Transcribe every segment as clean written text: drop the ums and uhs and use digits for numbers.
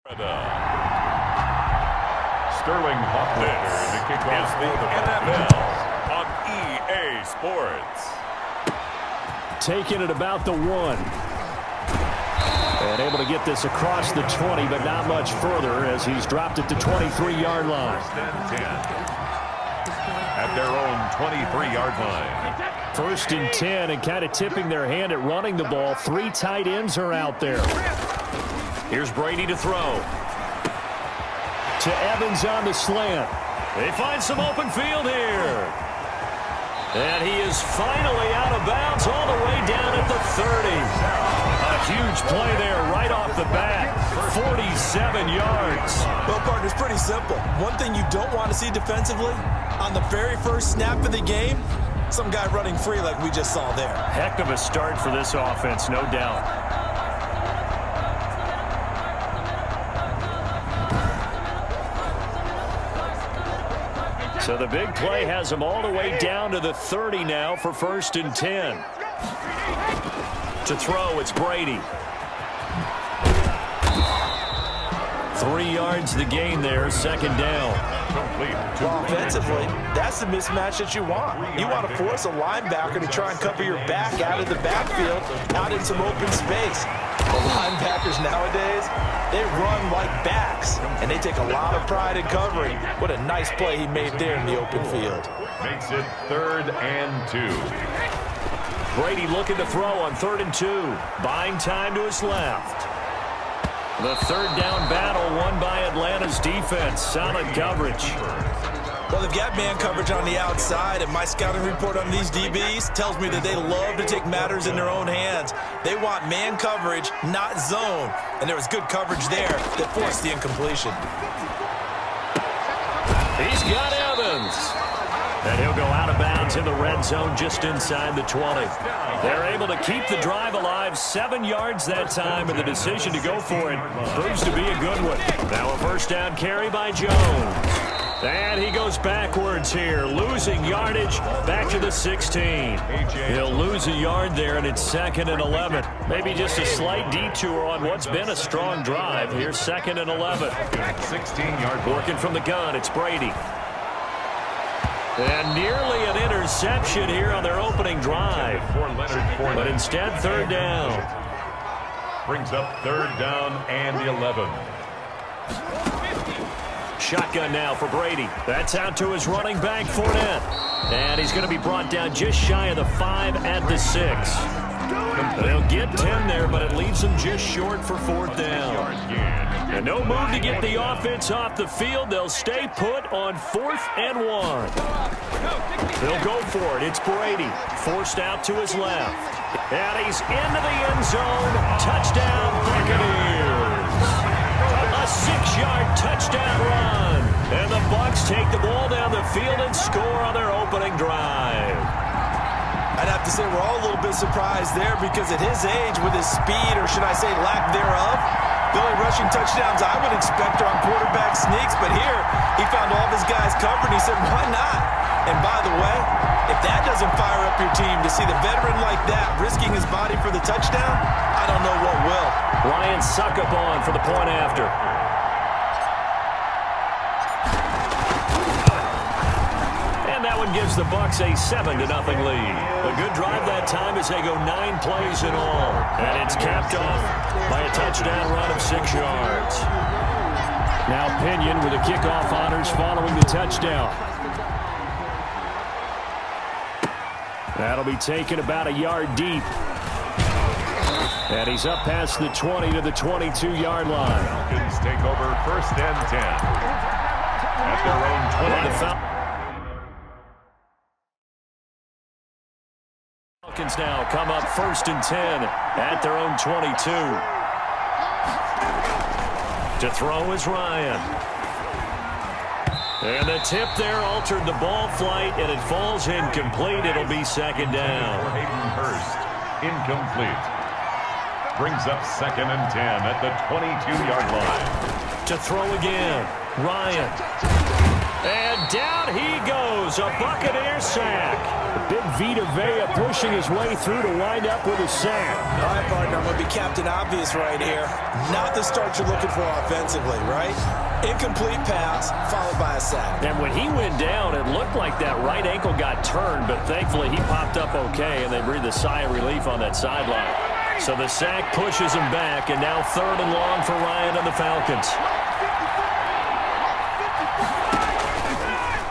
Sterling Hoffman to kick off the NFL on EA Sports. Taking it about the 1. And able to get this across the 20, but not much further as he's dropped it to 23-yard line. First and 10 at their own 23-yard line. First and 10, and kind of tipping their hand at running the ball. 3 tight ends are out there. Here's Brady to throw. To Evans on the slant. They find some open field here. And he is finally out of bounds all the way down at the 30. A huge play there right off the bat. 47 yards. Well, partner, it's pretty simple. One thing you don't want to see defensively, on the very first snap of the game, some guy running free like we just saw there. Heck of a start for this offense, no doubt. So the big play has them all the way down to the 30 now for first and 10. To throw, it's Brady. 3 yards the gain there, second down. Well, offensively, that's the mismatch that you want. You want to force a linebacker to try and cover your back out of the backfield, out in some open space. The linebackers nowadays, they run like backs, and they take a lot of pride in covering. What a nice play he made there in the open field. Makes it 3rd and 2. Brady looking to throw on 3rd and 2. Buying time to his left. The third down battle won by Atlanta's defense. Solid coverage. Well, they've got man coverage on the outside, and my scouting report on these DBs tells me that they love to take matters in their own hands. They want man coverage, not zone. And there was good coverage there that forced the incompletion. He's got Evans. And he'll go out of bounds in the red zone just inside the 20. They're able to keep the drive alive, 7 yards that time, and the decision to go for it proves to be a good one. Now a first down carry by Jones. And he goes backwards here, losing yardage back to the 16. He'll lose a yard there, and it's 2nd and 11. Maybe just a slight detour on what's been a strong drive. Here's 2nd and 11. 16-yard working from the gun, it's Brady. And nearly an interception here on their opening drive. But instead, 3rd down. Brings up 3rd down and 11. Shotgun now for Brady. That's out to his running back, Fournette. And he's going to be brought down just shy of the 5 at the 6. They'll get 10 there, but it leaves them just short for 4th down. And no move to get the offense off the field. They'll stay put on 4th and 1. They'll go for it. It's Brady. Forced out to his left. And he's into the end zone. Touchdown, Buccaneers. A 6-yard touchdown run. And the Bucs take the ball down the field and score on their opening drive. I'd have to say we're all a little bit surprised there because at his age, with his speed, or should I say lack thereof, the only rushing touchdowns I would expect are on quarterback sneaks. But here, he found all of his guys covered, and he said, why not? And by the way, if that doesn't fire up your team to see the veteran like that risking his body for the touchdown, I don't know what will. Ryan Suckup on for the point after. And that one gives the Bucs a 7-0 lead. A good drive that time as they go 9 plays in all. And it's capped off by a touchdown run of 6 yards. Now Pinion with the kickoff honors following the touchdown. That'll be taken about a yard deep. And he's up past the 20 to the 22-yard line. Falcons take over 1st and 10 at their own 20. Falcons now come up 1st and 10 at their own 22. To throw is Ryan. And the tip there altered the ball flight, and it falls incomplete. It'll be 2nd down. Hayden Hurst, incomplete. Brings up 2nd and 10 at the 22-yard line. To throw again, Ryan. And down he goes, a Buccaneer sack. Big Vita Vea pushing his way through to wind up with a sack. All right, partner, I'm going to be Captain Obvious right here. Not the start you're looking for offensively, right? Incomplete pass, followed by a sack. And when he went down, it looked like that right ankle got turned, but thankfully he popped up okay, and they breathed a sigh of relief on that sideline. So the sack pushes him back, and now 3rd and long for Ryan and the Falcons.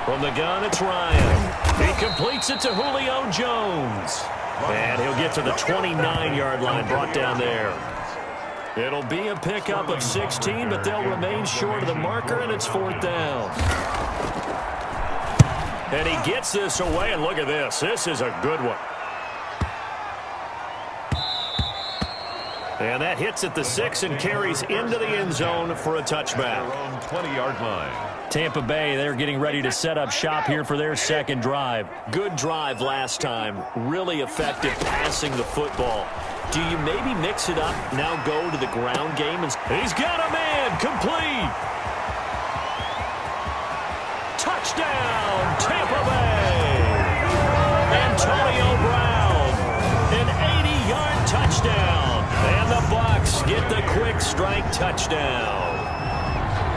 From the gun, it's Ryan. He completes it to Julio Jones. And he'll get to the 29-yard line, brought down there. It'll be a pickup of 16, but they'll remain short of the marker, and it's 4th down. And he gets this away, and look at this. This is a good one. And that hits at the 6 and carries into the end zone for a touchback. 20-yard line. Tampa Bay, they're getting ready to set up shop here for their second drive. Good drive last time. Really effective passing the football. Do you maybe mix it up, now go to the ground game? He's got a man, complete. Touchdown, Tampa Bay. Antonio Brown, an 80-yard touchdown. And the Bucs get the quick strike touchdown.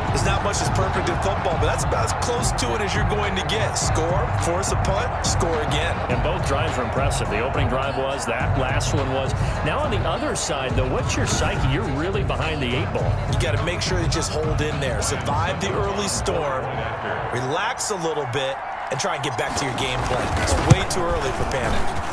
There's not much that's perfect in football, but that's about as close to it as you're going to get. Score, force a punt, score again. And both drives were impressive. The opening drive was, that last one was. Now on the other side, though, what's your psyche? You're really behind the 8 ball. You got to make sure you just hold in there. Survive the early storm, relax a little bit, and try and get back to your game plan. It's way too early for panic.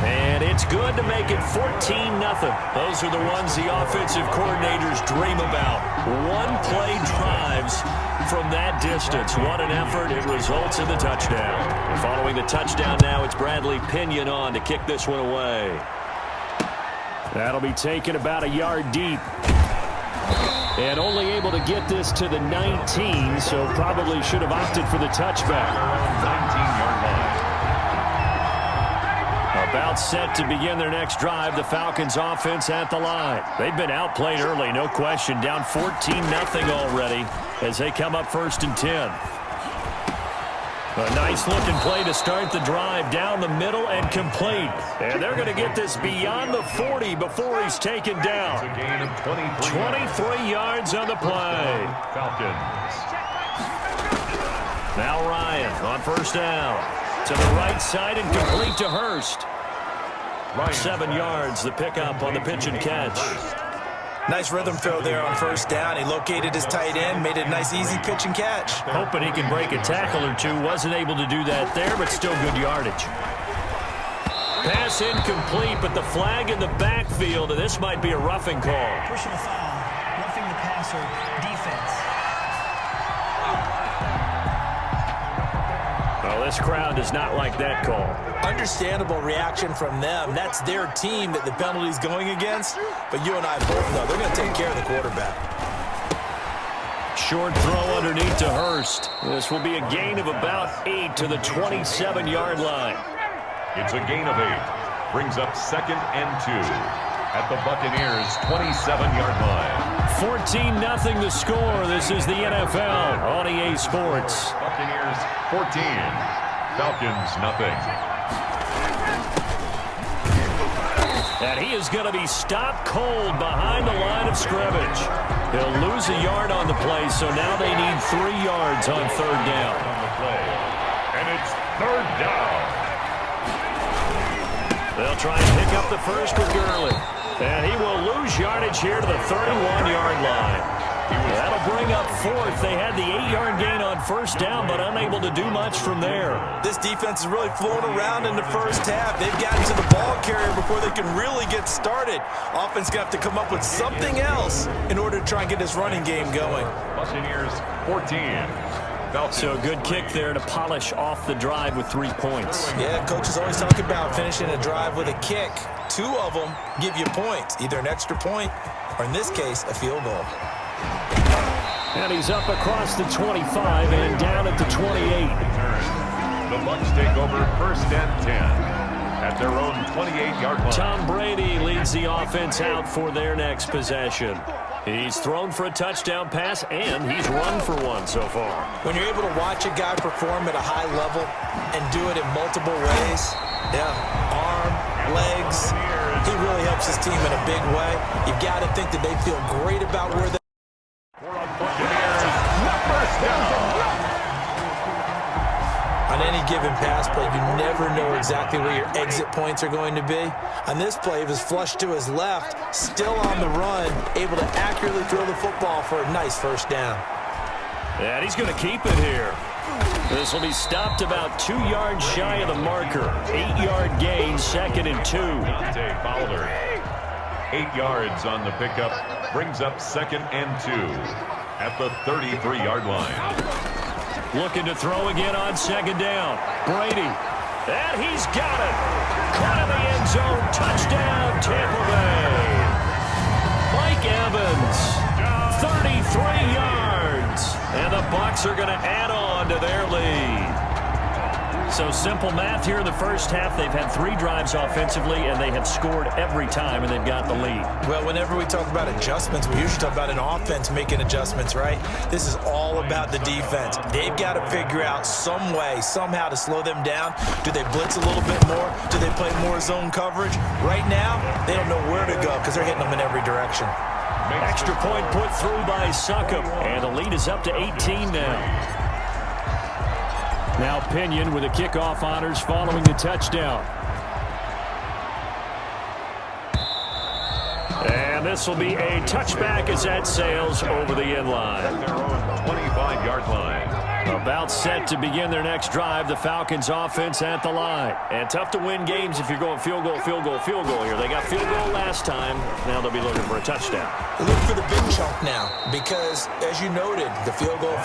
And it's good to make it 14-0. Those are the ones the offensive coordinators dream about. One-play drives from that distance. What an effort. It results in the touchdown. And following the touchdown now, it's Bradley Pinion on to kick this one away. That'll be taken about a yard deep. And only able to get this to the 19, so probably should have opted for the touchback. 19-yard line. About set to begin their next drive, the Falcons offense at the line. They've been outplayed early, no question. Down 14-0 already as they come up 1st and 10. A nice-looking play to start the drive down the middle and complete. And they're going to get this beyond the 40 before he's taken down. It's a gain of 23 yards on the play. Falcons. Now Ryan on 1st down. To the right side and complete to Hurst. 7 yards, the pickup on the pitch and catch. Nice rhythm throw there on 1st down. He located his tight end, made it a nice, easy pitch and catch. Hoping he can break a tackle or two. Wasn't able to do that there, but still good yardage. Pass incomplete, but the flag in the backfield, and this might be a roughing call. Personal foul, roughing the passer, defense. Well, this crowd does not like that call. Understandable reaction from them. That's their team that the penalty's going against. But you and I both know they're going to take care of the quarterback. Short throw underneath to Hurst. This will be a gain of about 8 to the 27-yard line. It's a gain of 8. Brings up 2nd and 2 at the Buccaneers' 27-yard line. 14-0 the score. This is the NFL on EA Sports. Buccaneers 14, Falcons nothing. And he is going to be stopped cold behind the line of scrimmage. He'll lose a yard on the play, so now they need 3 yards on 3rd down. On the play. And it's 3rd down. They'll try and pick up the first with Gurley. And he will lose yardage here to the 31-yard line. That'll bring up 4th. They had the 8-yard gain on 1st down, but unable to do much from there. This defense is really flown around in the 1st half. They've gotten to the ball carrier before they can really get started. Offense going to have to come up with something else in order to try and get this running game going. Buccaneers 14. So a good kick there to polish off the drive with 3 points. Yeah, coaches always talk about finishing a drive with a kick. 2 of them give you points, either an extra point or, in this case, a field goal. And he's up across the 25 and down at the 28. The Bucs take over 1st and 10 at their own 28-yard line. Tom Brady leads the offense out for their next possession. He's thrown for a touchdown pass, and he's run for one so far. When you're able to watch a guy perform at a high level and do it in multiple ways, arm, legs, he really helps his team in a big way. You've got to think that they feel great about where they on any given pass play, you never know exactly where your exit points are going to be. On this play, he was flushed to his left, still on the run, able to accurately throw the football for a nice first down. And he's going to keep it here. This will be stopped about 2 yards shy of the marker. 8-yard gain, 2nd and 2. Dave Fowler, 8 yards on the pickup, brings up 2nd and 2 at the 33-yard line. Looking to throw again on 2nd down. Brady. And he's got it. Caught in the end zone. Touchdown, Tampa Bay. Mike Evans. 33 yards. And the Bucs are going to add on to their lead. So simple math here in the first half. They've had 3 drives offensively, and they have scored every time, and they've got the lead. Well, whenever we talk about adjustments, we usually talk about an offense making adjustments, right? This is all about the defense. They've got to figure out some way, somehow to slow them down. Do they blitz a little bit more? Do they play more zone coverage? Right now, they don't know where to go because they're hitting them in every direction. Extra point put through by Succop, and the lead is up to 18 now. Now Pinion with the kickoff honors following the touchdown. And this will be a touchback as that sails over the end line. At their own 25-yard line. About set to begin their next drive, the Falcons offense at the line. And tough to win games if you're going field goal, field goal, field goal here. They got field goal last time. Now they'll be looking for a touchdown. Look for the big chunk now because, as you noted, the field goal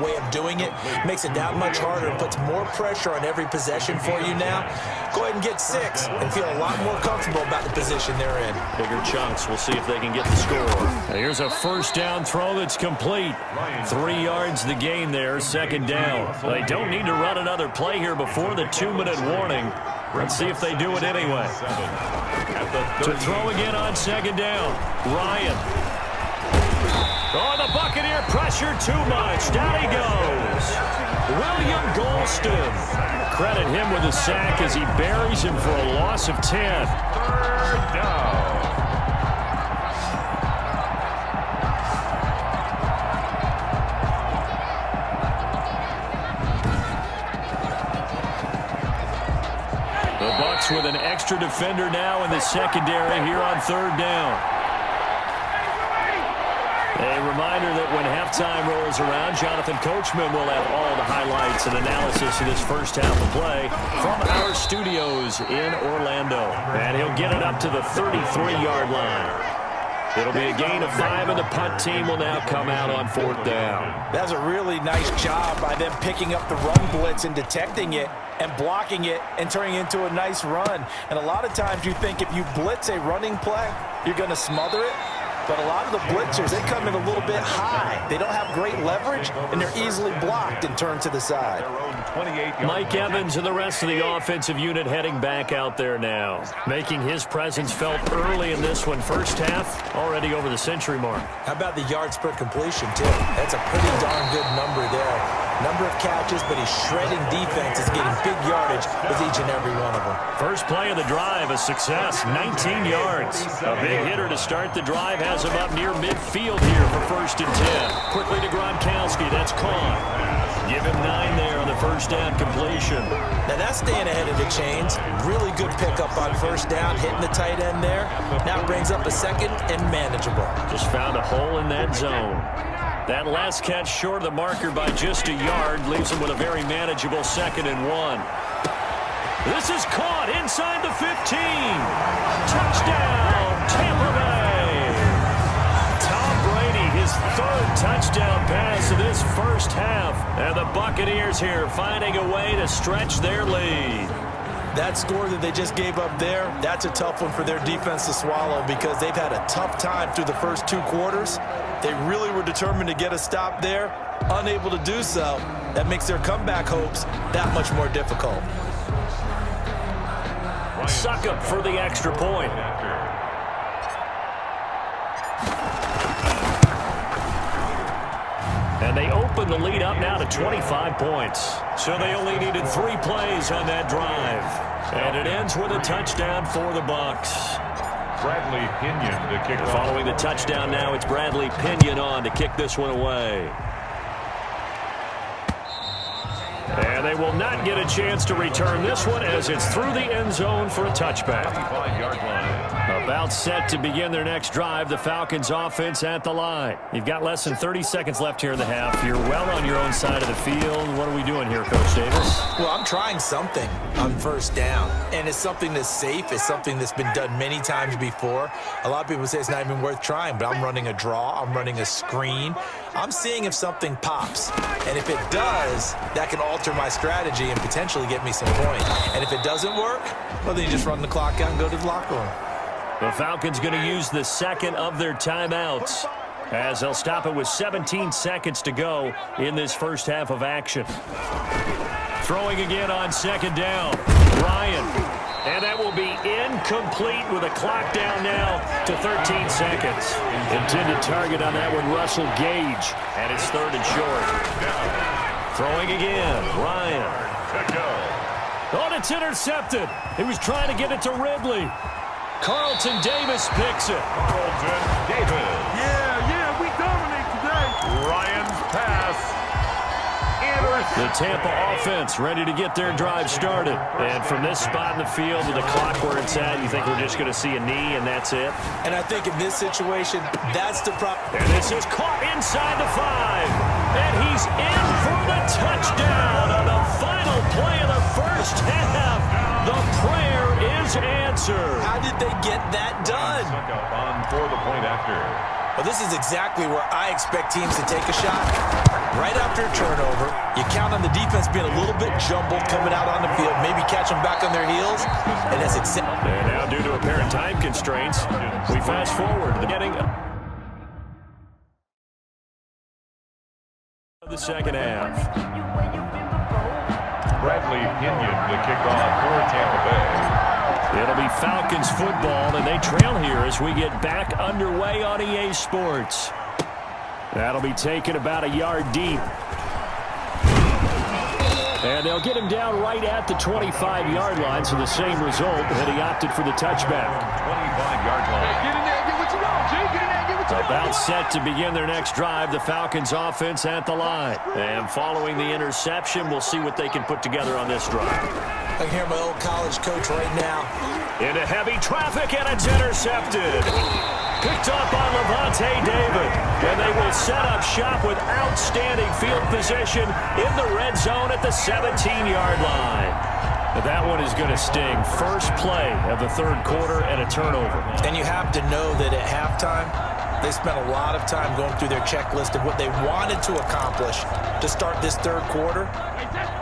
way of doing it makes it that much harder and puts more pressure on every possession for you now. Go ahead and get 6 and feel a lot more comfortable about the position they're in. Bigger chunks. We'll see if they can get the score. Now here's a first down throw that's complete. 3 yards the gain there, 2nd down. They don't need to run another play here before the 2-minute warning. Let's see if they do it anyway. To throw again on 2nd down. Ryan. Oh, the Buccaneer pressure too much. Down he goes. William Golston. Credit him with a sack as he buries him for a loss of 10. 3rd down. The Bucs with an extra defender now in the secondary here on 3rd down. A reminder that when halftime rolls around, Jonathan Coachman will have all the highlights and analysis of this first half of play from our studios in Orlando. And he'll get it up to the 33-yard line. It'll be a gain of 5, and the punt team will now come out on 4th down. That's a really nice job by them picking up the run blitz and detecting it and blocking it and turning it into a nice run. And a lot of times you think if you blitz a running play, you're going to smother it. But a lot of the blitzers, they come in a little bit high. They don't have great leverage, and they're easily blocked and turned to the side. Mike Evans and the rest of the offensive unit heading back out there now, making his presence felt early in this one. First half, already over the century mark. How about the yards per completion, too? That's a pretty darn good number there. Number of catches, but he's shredding defense. Is getting big yardage with each and every one of them. First play of the drive, a success, 19 yards. A big hitter to start the drive has him up near midfield here for 1st and 10. Quickly to Gronkowski, that's caught. Give him 9 there on the first down completion. Now that's staying ahead of the chains. Really good pickup on 1st down, hitting the tight end there. Now brings up a 2nd and manageable. Just found a hole in that zone. That last catch short of the marker by just a yard leaves him with a very manageable 2nd and 1. This is caught inside the 15. Touchdown, Tampa Bay. Tom Brady, his 3rd touchdown pass of this first half. And the Buccaneers here finding a way to stretch their lead. That score that they just gave up there, that's a tough one for their defense to swallow because they've had a tough time through the first 2 quarters. They really were determined to get a stop there, unable to do so. That makes their comeback hopes that much more difficult. Succop for the extra point. And they open the lead up now to 25 points. So they only needed 3 plays on that drive. And it ends with a touchdown for the Bucs. Bradley Pinion to kick off. Following the touchdown now, it's Bradley Pinion on to kick this one away. And they will not get a chance to return this one as it's through the end zone for a touchback. 5-yard line. About set to begin their next drive, the Falcons offense at the line. You've got less than 30 seconds left here in the half. You're well on your own side of the field. What are we doing here, Coach Davis? Well, I'm trying something on first down, and it's something that's safe. It's something that's been done many times before. A lot of people say it's not even worth trying, but I'm running a draw. I'm running a screen. I'm seeing if something pops, and if it does, that can alter my strategy and potentially get me some points. And if it doesn't work, well, then you just run the clock out and go to the locker room. The Falcons going to use the second of their timeouts as they'll stop it with 17 seconds to go in this first half of action. Throwing again on second down. Ryan. And that will be incomplete with a clock down now to 13 seconds. Intended target on that one, Russell Gage. And it's 3rd and short. Throwing again. Ryan. Oh, and it's intercepted. He was trying to get it to Ridley. Carlton Davis picks it. Carlton Davis. Yeah, we dominate today. Ryan's pass. The Tampa offense ready to get their drive started. And from this spot in the field with the clock where it's at, you think we're just going to see a knee and that's it? And I think in this situation, that's the problem. And this is caught inside the 5. And he's in for the touchdown on the final play of the first half. The prayer is answered. How did they get that done? Suck up on for the point after. Well, this is exactly where I expect teams to take a shot. Right after a turnover, you count on the defense being a little bit jumbled coming out on the field, maybe catch them back on their heels, and that's exactly. And now due to apparent time constraints, we fast forward to getting the second half. Bradley Pinion to kick off for Tampa Bay. It'll be Falcons football, and they trail here as we get back underway on EA Sports. That'll be taken about a yard deep. And they'll get him down right at the 25-yard line, so the same result that he opted for the touchback. 25-yard line. Get in there and get what you want, G. Get in there and get what you want. About set to begin their next drive, the Falcons offense at the line. And following the interception, we'll see what they can put together on this drive. I can hear my old college coach right now. Into heavy traffic, and it's intercepted. Picked up on Levante David. And they will set up shop with outstanding field position in the red zone at the 17-yard line. That one is going to sting. First play of the third quarter and a turnover. And you have to know that at halftime, they spent a lot of time going through their checklist of what they wanted to accomplish to start this third quarter.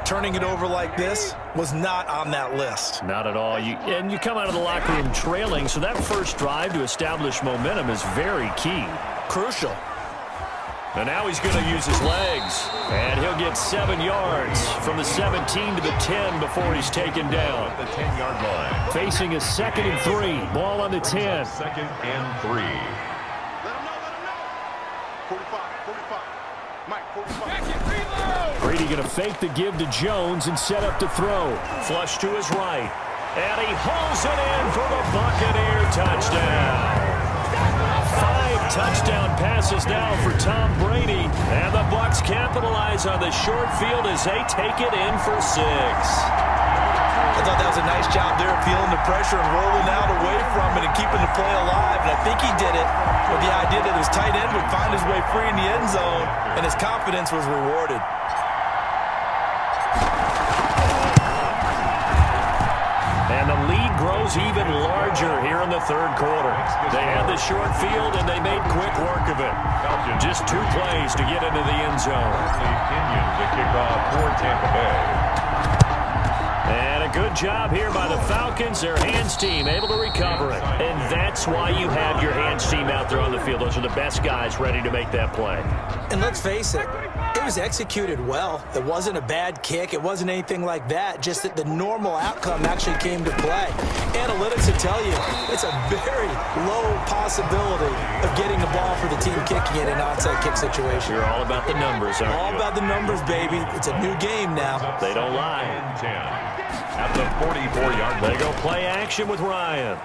Turning it over like this was not on that list. Not at all. You come out of the locker room trailing, so that first drive to establish momentum is very key. Crucial. And now he's going to use his legs. And he'll get 7 yards from the 17 to the 10 before he's taken down. The 10-yard line. Facing a 2nd and 3. Ball on the 10. 2nd and 3. Let him know. 45. Mike, 45. Brady going to fake the give to Jones and set up to throw. Flush to his right. And he hauls it in for the Buccaneer touchdown. 5 touchdown passes now for Tom Brady. And the Bucs capitalize on the short field as they take it in for 6. I thought that was a nice job there, feeling the pressure and rolling out away from it and keeping the play alive. And I think he did it with the idea that his tight end would find his way free in the end zone, and his confidence was rewarded. And the lead grows even larger here in the third quarter. They had the short field, and they made quick work of it. Just 2 plays to get into the end zone. Bradley Pinion to kick off for Tampa Bay. And a good job here by the Falcons. Their hands team able to recover it. And that's why you have your hands team out there on the field. Those are the best guys ready to make that play. And let's face it, it was executed well. It wasn't a bad kick. It wasn't anything like that. Just that the normal outcome actually came to play. Analytics will tell you it's a very low possibility of getting a ball for the team kicking it in an onside kick situation. You're all about the numbers, aren't you? All about the numbers, baby. It's a new game now. They don't lie. And 10 at the 44-yard line. They go play action with Ryan.